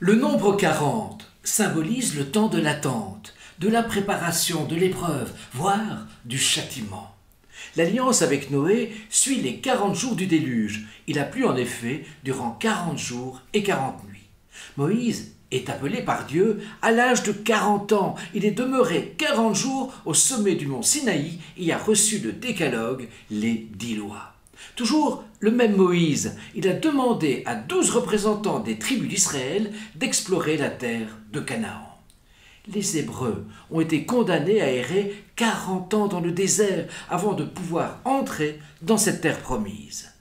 Le nombre 40 symbolise le temps de l'attente, de la préparation, de l'épreuve, voire du châtiment. L'alliance avec Noé suit les 40 jours du déluge. Il a plu en effet durant 40 jours et 40 nuits. Moïse est appelé par Dieu à l'âge de 40 ans. Il est demeuré 40 jours au sommet du mont Sinaï et a reçu le décalogue, les 10 lois. Toujours le même Moïse, il a demandé à 12 représentants des tribus d'Israël d'explorer la terre de Canaan. Les Hébreux ont été condamnés à errer 40 ans dans le désert avant de pouvoir entrer dans cette terre promise.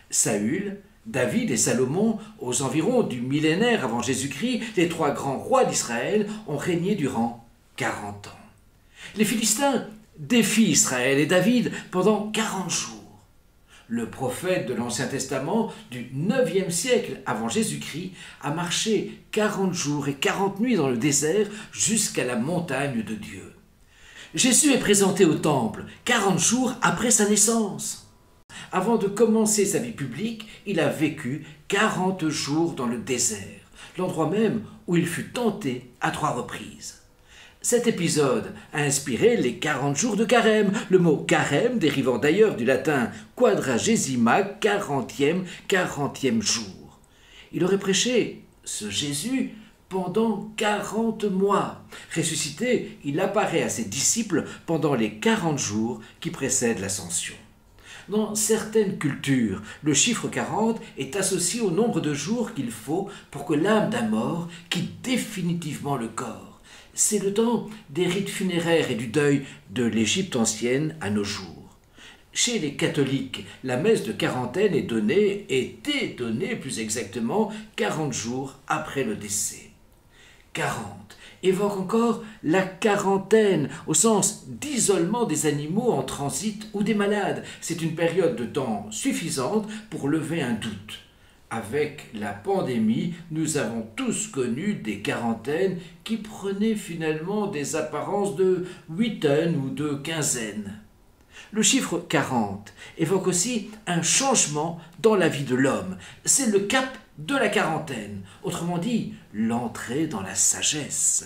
Saül, David et Salomon, aux environs du millénaire avant Jésus-Christ, les 3 grands rois d'Israël ont régné durant 40 ans. Les Philistins défient Israël et David pendant 40 jours. Le prophète de l'Ancien Testament du 9e siècle avant Jésus-Christ a marché 40 jours et 40 nuits dans le désert jusqu'à la montagne de Dieu. Jésus est présenté au temple 40 jours après sa naissance. Avant de commencer sa vie publique, il a vécu 40 jours dans le désert, l'endroit même où il fut tenté à 3 reprises. Cet épisode a inspiré les 40 jours de carême, le mot carême dérivant d'ailleurs du latin quadragesima, 40e jour. Il aurait prêché, ce Jésus, pendant 40 mois. Ressuscité, il apparaît à ses disciples pendant les 40 jours qui précèdent l'ascension. Dans certaines cultures, le chiffre 40 est associé au nombre de jours qu'il faut pour que l'âme d'un mort quitte définitivement le corps. C'est le temps des rites funéraires et du deuil de l'Égypte ancienne à nos jours. Chez les catholiques, la messe de quarantaine était donnée plus exactement 40 jours après le décès. 40 évoque encore la quarantaine, au sens d'isolement des animaux en transit ou des malades. C'est une période de temps suffisante pour lever un doute. Avec la pandémie, nous avons tous connu des quarantaines qui prenaient finalement des apparences de huitaine ou de quinzaine. Le chiffre 40 évoque aussi un changement dans la vie de l'homme. C'est le cap de la quarantaine, autrement dit, l'entrée dans la sagesse.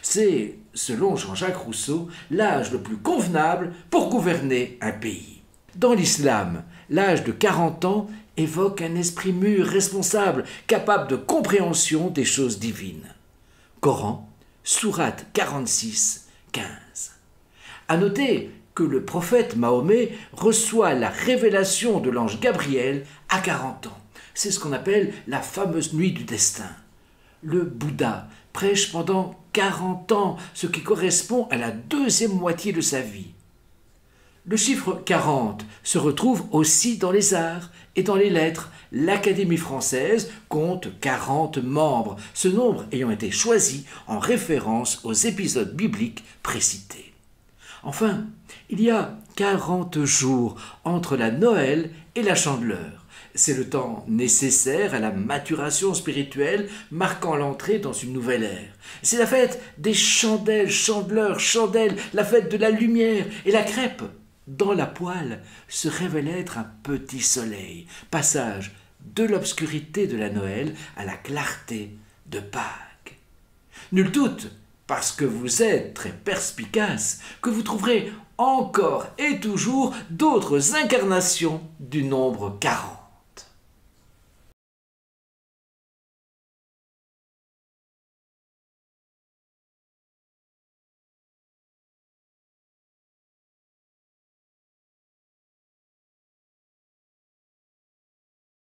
C'est, selon Jean-Jacques Rousseau, l'âge le plus convenable pour gouverner un pays. Dans l'islam, l'âge de 40 ans évoque un esprit mûr, responsable, capable de compréhension des choses divines. Coran, sourate 46, 15. À noter que le prophète Mahomet reçoit la révélation de l'ange Gabriel à 40 ans. C'est ce qu'on appelle la fameuse nuit du destin. Le Bouddha prêche pendant 40 ans, ce qui correspond à la 2e moitié de sa vie. Le chiffre 40 se retrouve aussi dans les arts et dans les lettres. L'Académie française compte 40 membres, ce nombre ayant été choisi en référence aux épisodes bibliques précités. Enfin, il y a 40 jours entre la Noël et la Chandeleur. C'est le temps nécessaire à la maturation spirituelle marquant l'entrée dans une nouvelle ère. C'est la fête des chandelles, chandeleurs, chandelles, la fête de la lumière et la crêpe. Dans la poêle se révèle être un petit soleil, passage de l'obscurité de la Noël à la clarté de Pâques. Nul doute, parce que vous êtes très perspicace, que vous trouverez encore et toujours d'autres incarnations du nombre 40.